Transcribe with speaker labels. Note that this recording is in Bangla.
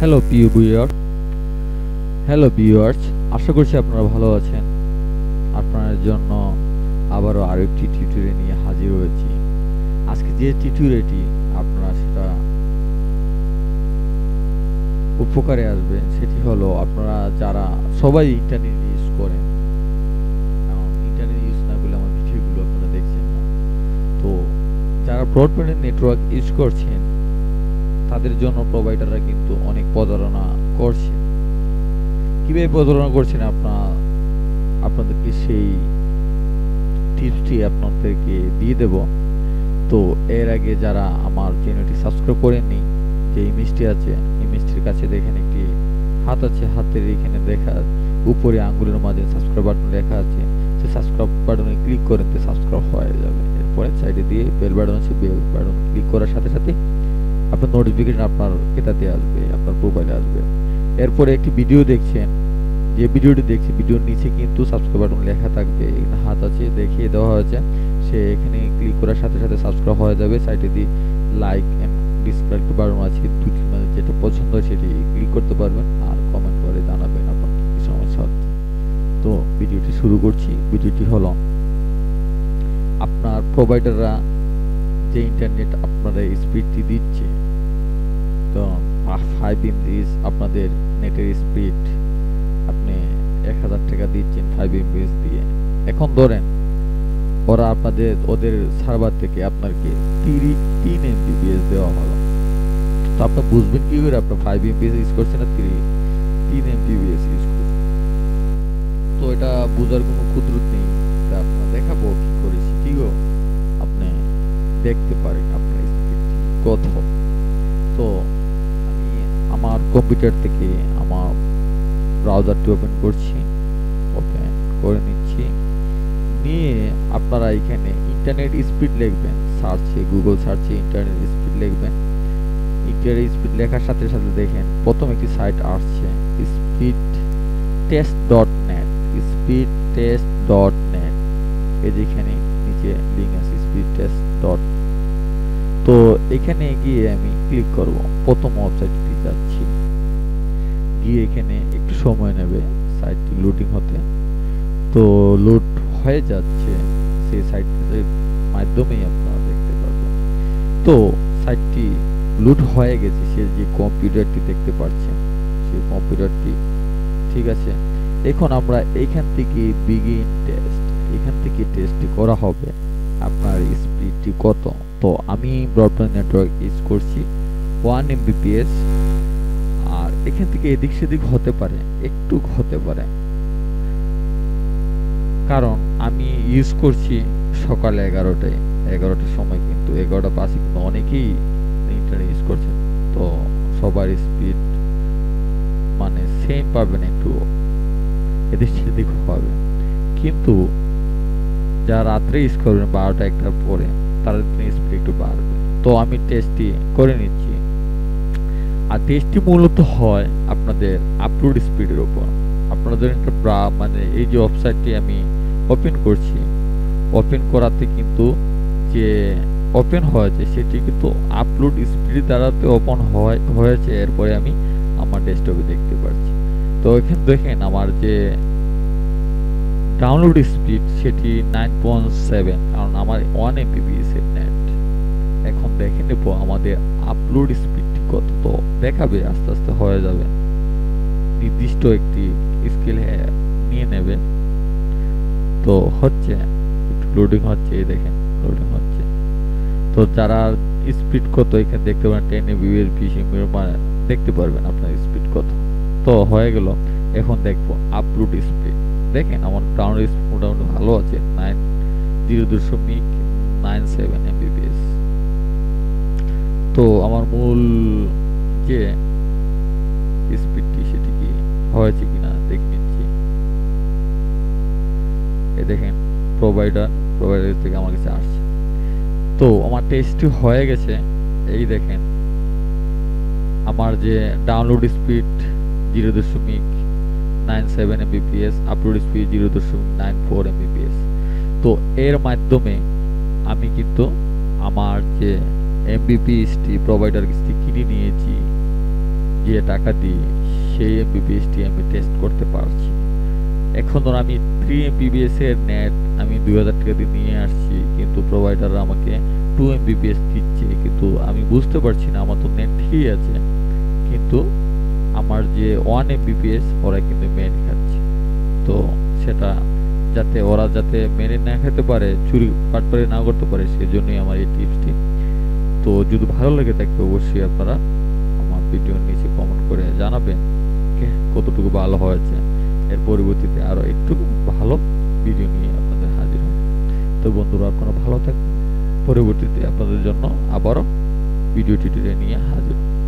Speaker 1: হ্যালো প্রিয় ভিউয়ার হ্যালো ভিউয়ার্স, আশা করছি আপনারা ভালো আছেন। আপনাদের জন্য আবারও আরেকটি টিউটোরিয়াল নিয়ে হাজির হয়েছি। আজকে যে টিউটোরিয়ালটি আপনারা সেটা উপকারে আসবে, সেটি হলো আপনারা যারা সবাই ইন্টারনেট ইউজ করেন, কারণ ইন্টারনেট ইউজ না করলে আমার ভিডিওগুলো আপনারা দেখছেন না। তো যারা ব্রডব্যান্ড নেটওয়ার্ক ইউজ করছেন তাদের জন্য প্রোভাইডাররা কিন্তু অনেক প্রতারণা করছে। কিভাবে প্রতারণা করছেন আপনাদেরকে সেই টিপসটি আপনাদেরকে দিয়ে দেব। তো এর আগে যারা আমার চ্যানেলটি সাবস্ক্রাইব করেননি, যে ইমেজটি আছে ইমেজটির কাছে দেখেন একটি হাত আছে, হাতের এখানে দেখা উপরে আঙ্গুলের মাঝে সাবস্ক্রাইব বাটন লেখা আছে, সেই সাবস্ক্রাইব বাটনে ক্লিক করেন তো সাবস্ক্রাইব হয়ে যাবে। এরপরে সাইডে দিয়ে বেল বাটন আছে, বেল বাটন ক্লিক করার সাথে সাথে আপনার নোটিফিকেশন আপনার এটাতে আসবে, আপনার প্রোফাইলে আসবে। এরপরে একটি ভিডিও দেখছেন, যে ভিডিওটি দেখছি ভিডিওর নিচে কিন্তু সাবস্ক্রাইব বাটন লেখা থাকবে, এখানে হাত আছে দেখিয়ে দেওয়া হয়েছে, সে এখানে ক্লিক করার সাথে সাথে সাবস্ক্রাইব হয়ে যাবে। সাইডে দিয়ে লাইক এন্ড ডিসলাইক বাটন আছে, দুটির মধ্যে যেটা পছন্দ হয় সেটি ক্লিক করতে পারবেন আর কমেন্ট করে জানাবেন আপনার কি সমস্যা হচ্ছে। তো ভিডিওটি শুরু করছি। ভিডিওটি হলো আপনার প্রোভাইডাররা যে ইন্টারনেট আপনারা স্পিডটি দিচ্ছে, তো 5 MB আপনাদের নেটের স্পিড আপনি 1000 টাকা দিচ্ছেন 5 MB দিয়ে। এখন ধরেন ওরা ওদের সার্ভার থেকে আপনাকে 3 MBPS দেওয়া হলো, তো আপনি বুঝবেন কি করে আপনার 5 MBPS ইউজ করছেন না 3 MBPS ইউজ করছেন? তো এটা বোঝার কোনো কুদরত নেই, তা আপনার দেখাবো কি করে সেটিও আপনি দেখতে পারেন আপনার স্পিডটি কত। তো আমি আমার কম্পিউটার থেকে আমার ব্রাউজারটি ওপেন করছি, ওপেন করে নিচ্ছি। নিয়ে আপনারা এখানে ইন্টারনেট স্পিড লিখবেন, সার্চে গুগল সার্চে ইন্টারনেট স্পিড লিখবেন। ইন্টারনেট স্পিড লেখার সাথে সাথে দেখেন প্রথম একটি সাইট আসছে speedtest.net, speedtest.net। এই যেখানে নিচে লিংক আছে speedtest. তো এখানে গিয়ে আমি ক্লিক করব, প্রথম ওয়েবসাইটটি যাচ্ছি, গিয়ে এখানে একটু সময় নেবে সাইটটি লোডিং হতে। তো লোড হয়ে যাচ্ছে, সেই সাইটের মাধ্যমেই আপনারা দেখতে পারবেন। তো সাইটটি লোড হয়ে গেছে, সে যে কম্পিউটারটি দেখতে পাচ্ছেন সেই কম্পিউটারটি ঠিক আছে। এখন আমরা এখান থেকে বিগিন টেস্ট, এখান থেকে টেস্টটি করা হবে আপনার স্পিডটি কত। তো আমি ব্রডব্যান্ড নেটওয়ার্ক ইউজ করছি 1 MBPS, আর এখান থেকে এদিক সেদিক হতে পারে, একটু হতে পারে, কারণ আমি ইউজ করছি সকাল 11টার সময়, কিন্তু 11:05 কিন্তু অনেকেই ইন্টারনেট ইউজ করছেন। তো সবার স্পিড মানে সেম পাবেন, একটু এদিক সেদিক হবে। কিন্তু যারা রাত্রে ইউজ করবেন 12টা-1টার পরে, তাদের স্পিড একটু বাড়বে। তো আমি টেস্টটি করে নিচ্ছি। আর টেস্টটি মূলত হয় আপনাদের আপলোড স্পিডের উপর। আপনাদের একটা মানে এই যে ওয়েবসাইটটি আমি ওপেন করছি, ওপেন করাতে কিন্তু যে ওপেন হয়েছে সেটি কিন্তু আপলোড স্পিড দ্বারাতে ওপেন হয়েছে। এরপরে আমি আমার ডেস্কটপে দেখতে পাচ্ছি। তো এখানে দেখেন আমার যে ডাউনলোড স্পিড সেটি 9.7, কারণ আমার 1 MBPS এর নেট। এখন দেখে নেব আমাদের আপলোড স্পিডটি কত, তো দেখাবে আস্তে আস্তে হয়ে যাবে, নির্দিষ্ট একটি স্কেল নিয়ে নেবে। তো হচ্ছে একটু লোডিং হচ্ছে, এই দেখেন লোডিং হচ্ছে। তো যারা স্পিড কত এখানে দেখতে পারেন 10 MBPS 20 MBPS মানে দেখতে পারবেন আপনার স্পিড কত। তো হয়ে গেল। এখন দেখবো আপলোড স্পিড। দেখেন আমার ডাউনলোড স্পিড মোটামুটি ভালো আছে, 0.97 MBPS। তো আমার মূল যে স্পিডটি সেটি কি হয়েছে কিনা দেখে নিচ্ছি। এই দেখেন প্রোভাইডার থেকে আমার কাছে আসছে। তো আমার টেস্টটি হয়ে গেছে। এই দেখেন আমার যে download speed 0.97 MBPS, upload speed 0.94 MBPS। তো এর মাধ্যমে আমি কিন্তু আমার যে MBPSটি প্রোভাইডার কিস্তি কিনে নিয়েছি যে টাকা দিয়ে সেই এমবিবিএসটি আমি টেস্ট করতে পারছি। এখন ধর আমি 3 এমবিবিএস এর নেট আমি 2000 টাকা দিয়ে নিয়ে আসছি, কিন্তু প্রোভাইডার আমাকে 2 এমবিবিএস দিচ্ছে, কিন্তু আমি বুঝতে পারছি না আমার তো নেট ঠিকই আছে, কিন্তু আমার যে 1 এমবিপিএস ওরা কিন্তু মেনে খাচ্ছে। তো সেটা যাতে মেনে না খেতে পারে, চুরি বাটপারি না করতে পারে, সেজন্যই আমার এই টিপসটি। তো যদি ভালো লেগে থাকে অবশ্যই আপনারা আমার ভিডিওর নিচে কমেন্ট করে জানাবেন কতটুকু ভালো হয়েছে। এর পরবর্তীতে আরো একটু ভালো ভিডিও নিয়ে আপনাদের হাজির হব। তো বন্ধুরা, আপনারা ভালো থাকবেন। পরবর্তীতে আপনাদের জন্য আবারও ভিডিও টিউটোরিয়াল নিয়ে হাজির হব।